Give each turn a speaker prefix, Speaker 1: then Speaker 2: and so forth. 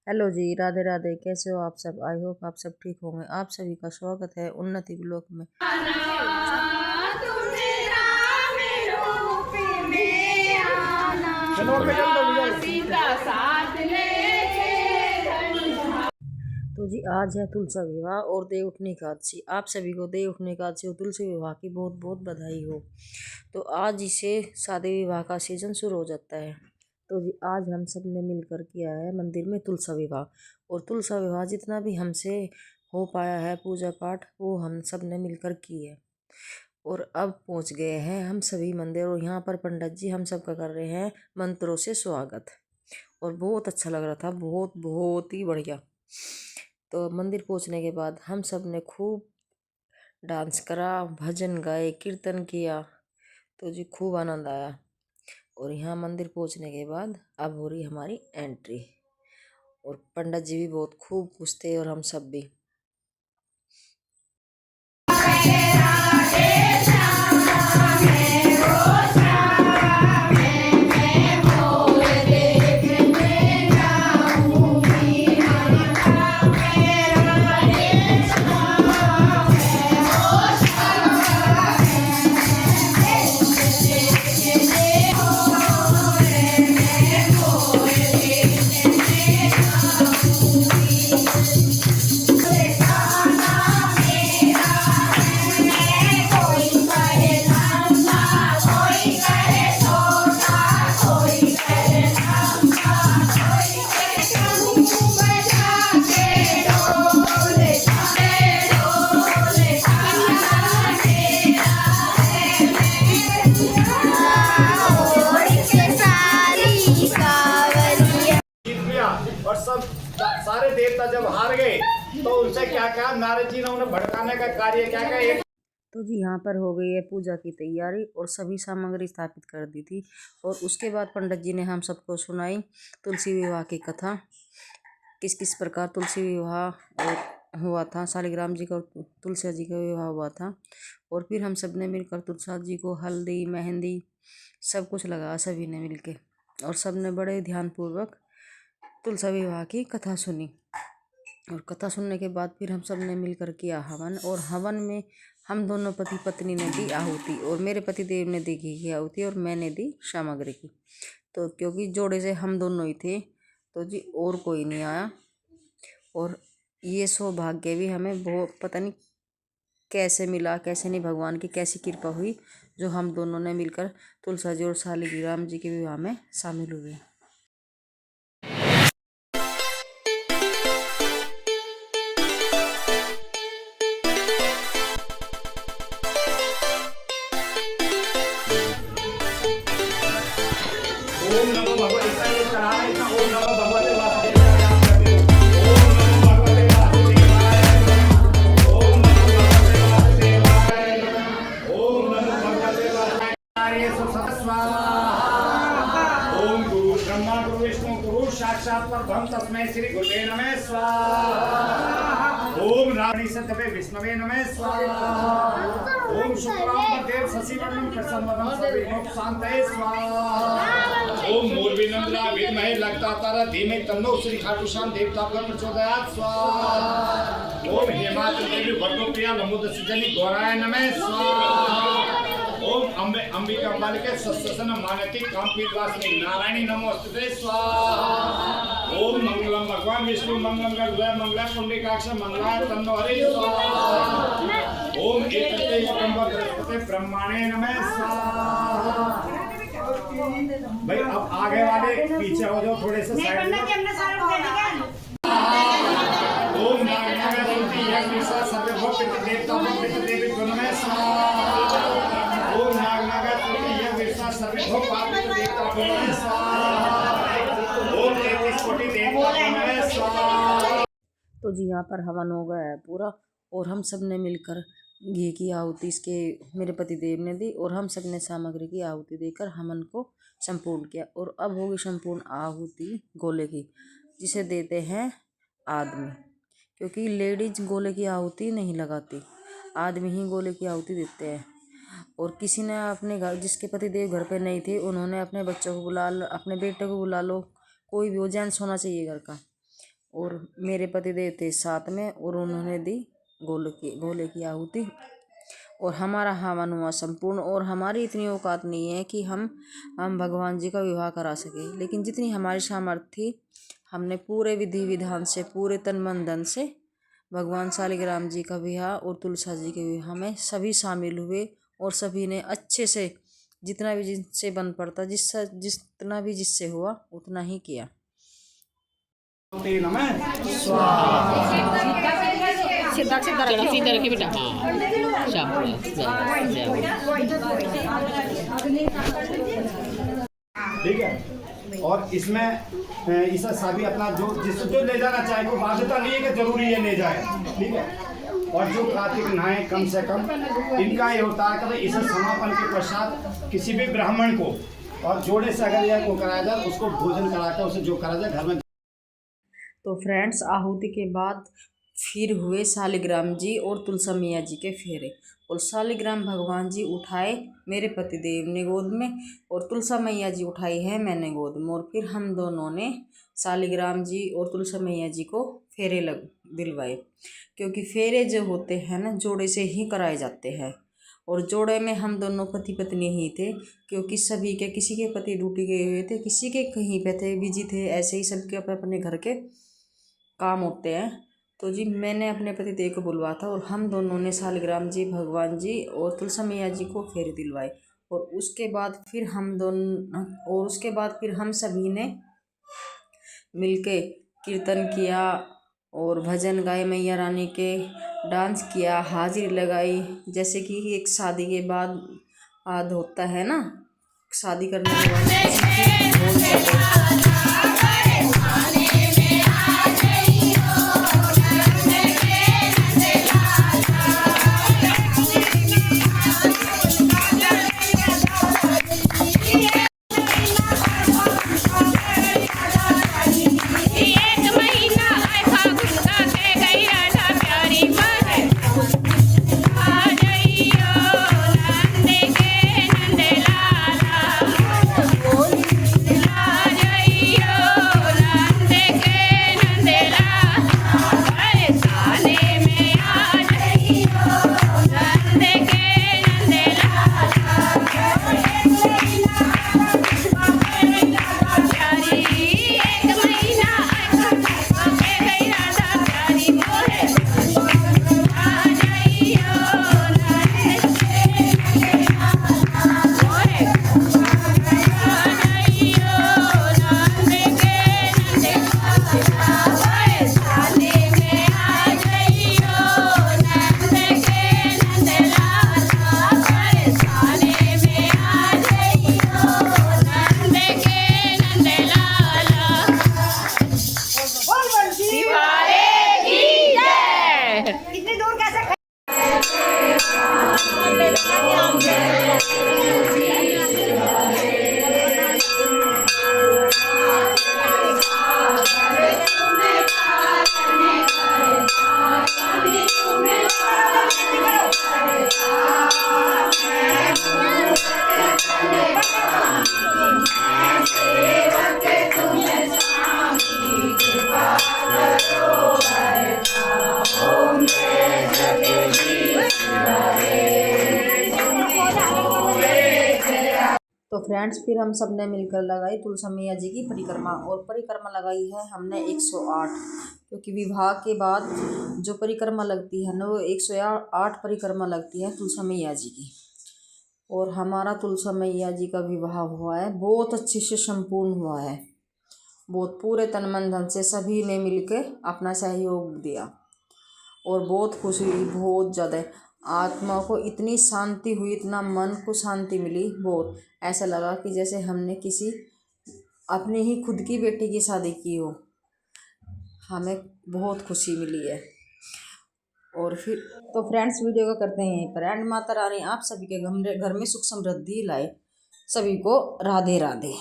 Speaker 1: Hello जी, राधे राधे। कैसे हो आप सब? आई होप आप सब ठीक होंगे। आप सभी का स्वागत है उन्नति ब्लॉग में। तो जी आज है तुलसा विवाह और देव उठनी एकादशी। आप सभी को देव उठनी एकादशी और तुलसी विवाह की बहुत बहुत बधाई हो। तो आज इसे शादी विवाह का सीजन शुरू हो जाता है। तो जी आज हम सब ने मिलकर किया है मंदिर में तुलसा विवाह। और तुलसा विवाह जितना भी हमसे हो पाया है पूजा पाठ वो हम सब ने मिलकर की है। और अब पहुंच गए हैं हम सभी मंदिर और यहाँ पर पंडित जी हम सब का कर रहे हैं मंत्रों से स्वागत। और बहुत अच्छा लग रहा था, बहुत बहुत ही बढ़िया। तो मंदिर पहुंचने के बाद हम सब ने खूब डांस करा, भजन गाए, कीर्तन किया। तो जी खूब आनंद आया। और यहाँ मंदिर पहुंचने के बाद अब हो रही हमारी एंट्री। और पंडित जी भी बहुत खूब खुश थे और हम सब भी।
Speaker 2: और सब सारे देवता जब हार गए तो उनसे क्या कहा, नारद जी ने उन्हें भड़काने का कार्य क्या किया।
Speaker 1: तो जी यहाँ पर हो गई है पूजा की तैयारी और सभी सामग्री स्थापित कर दी थी। और उसके बाद पंडित जी ने हम सबको सुनाई तुलसी विवाह की कथा, किस किस प्रकार तुलसी विवाह और हुआ था। शालिग्राम जी का और तुलसी जी का विवाह हुआ था। और फिर हम सब ने मिलकर तुलसा जी को हल्दी मेहंदी सब कुछ लगाया सभी ने मिलके। और सब ने बड़े ध्यानपूर्वक तुलसा विवाह की कथा सुनी। और कथा सुनने के बाद फिर हम सब ने मिलकर किया हवन। और हवन में हम दोनों पति पत्नी ने दी आहुति और मेरे पति देव ने दी घी की आहुति और मैंने दी सामग्री की। तो क्योंकि जोड़े से हम दोनों ही थे तो जी और कोई नहीं आया। और ये सौभाग्य भी हमें बहुत पता नहीं कैसे मिला, कैसे नहीं, भगवान की कैसी कृपा हुई जो हम दोनों ने मिलकर तुलसा जी और शालिग्राम जी के विवाह में शामिल हुए।
Speaker 2: ओम नमो भगवते वासुदेवाय, इतना ओम नमो भगवते वासुदेवाय आप करते हो। ओम नमो भगवते वासुदेवाय, ओम नमो भगवते वासुदेवाय, ओम नमो भगवते वासुदेवाय। स्वाहा। ओम गुरु ब्रह्मा गुरु विष्णु गुरु साक्षात परब्रह्म तस्मै श्री गुरुवे नमः स्वाहा। ओम रानी सतवे विष्णवे नमः स्वाहा। ओम शुक्लांबर देव शशिवर्णम प्रसन्नवदनं सर्वविघ्नों शांतये स्वाहा। ओम मूर्वी नंदला विद्महे लगतातारा धीमे तन्नो श्री खाटू श्याम देवता प्रचोदयात् स्वाहा। ओम हेमाचल देवी वर्गोप्रिया नमोद सजनी गौराय नमः स्वाहा। ओम अम्बे अंबिका अंबालिके सस्सन मानति कांपीत वासनी नारायणी नमोस्तुते स्वाहा। ओम मंगलम भगवान विष्णु मंगलम गरुड़ मंगलम पुंडरीकाक्ष मंगलाय तन्नो हरि स्वाहा। ओम एकते एकम बृहस्पति ब्रह्माणे नमः स्वाहा। भाई अब आगे वाले पीछे हो जाओ थोड़े से साइड में। ओम नारायण तुलसी यज्ञ सर्व भक्त देवता भक्त देवी गुण में स्वाहा। ओम नारायण तुलसी यज्ञ सर्व भक्त देवता गुण में स्वाहा। ओम 33 कोटि देवता गुण में स्वाहा।
Speaker 1: तो जी यहाँ पर हवन हो गया है पूरा। और हम सब ने मिलकर घी की आहुति इसके मेरे पति देव ने दी और हम सब ने सामग्री की आहुति देकर हवन को संपूर्ण किया। और अब होगी संपूर्ण आहुति गोले की, जिसे देते हैं आदमी, क्योंकि लेडीज गोले की आहुति नहीं लगाती, आदमी ही गोले की आहुति देते हैं। और किसी ने अपने घर, जिसके पति देव घर पे नहीं थे, उन्होंने अपने बच्चों को बुला लो, अपने बेटे को बुला लो, कोई भी हो, जेंट्स होना चाहिए घर का। और मेरे पतिदेव थे साथ में और उन्होंने दी गोले की आहुति और हमारा हवन हुआ संपूर्ण। और हमारी इतनी औकात नहीं है कि हम भगवान जी का विवाह करा सके, लेकिन जितनी हमारी सामर्थ्य थी हमने पूरे विधि विधान से पूरे तन मन धन से भगवान शालिग्राम जी का विवाह और तुलसा जी के विवाह में सभी शामिल हुए और सभी ने अच्छे से जितना भी जिससे बन पड़ता जितना भी जिससे हुआ उतना ही किया।
Speaker 3: सीधा रखिए बेटा। हाँ शाबाश,
Speaker 2: ठीक है। और इसमें इसे सभी अपना जो ले जाना चाहे, कोई बाध्यता नहीं है कि जरूरी ये ले जाए, ठीक है। और जो कार्तिक नहाए कम से कम, इनका ये होता है कि इसे समापन के पश्चात किसी भी ब्राह्मण को और जोड़े से अगर यह को कराया जाए उसको भोजन कराकर उसे जो करा जाए घर में।
Speaker 1: तो फ्रेंड्स, आहुति के बाद फिर हुए शालिग्राम जी और तुलसा मैया जी के फेरे। और शालिग्राम भगवान जी उठाए मेरे पतिदेव ने गोद में और तुलसा मैया जी उठाई है मैंने गोद में। और फिर हम दोनों ने शालिग्राम जी और तुलसा मैया जी को फेरे दिलवाए, क्योंकि फेरे जो होते हैं ना जोड़े से ही कराए जाते हैं। और जोड़े में हम दोनों पति पत्नी ही थे, क्योंकि सभी के किसी के पति ड्यूटी गए हुए थे, किसी के कहीं पे थे बिजी थे, ऐसे ही सबके अपने अपने घर के काम होते हैं। तो जी मैंने अपने पति देव को बुलवा था और हम दोनों ने शालिग्राम जी भगवान जी और तुलसा मैया जी को फेरे दिलवाए। और उसके बाद फिर हम सभी ने मिलके कीर्तन किया और भजन गाए मैया रानी के, डांस किया, हाजिरी लगाई। जैसे कि एक शादी के बाद होता है ना, शादी करने के बाद तो फ्रेंड्स, फिर हम सब ने मिलकर लगाई तुलसा मैया जी की परिक्रमा। और परिक्रमा लगाई है हमने 108, क्योंकि विवाह के बाद जो परिक्रमा लगती है ना वो 108 परिक्रमा लगती है तुलसा मैया जी की। और हमारा तुलसा मैया जी का विवाह हुआ है, बहुत अच्छे से संपूर्ण हुआ है, बहुत पूरे तन मन धन से सभी ने मिलकर अपना सहयोग दिया। और बहुत खुशी हुई, बहुत ज़्यादा आत्मा को इतनी शांति हुई, इतना मन को शांति मिली, बहुत ऐसा लगा कि जैसे हमने किसी अपनी ही खुद की बेटी की शादी की हो। हमें बहुत खुशी मिली है। और फिर तो फ्रेंड्स, वीडियो को करते हैं यहीं पर एंड। माता रानी आप सभी के घर में सुख समृद्धि लाए। सभी को राधे राधे।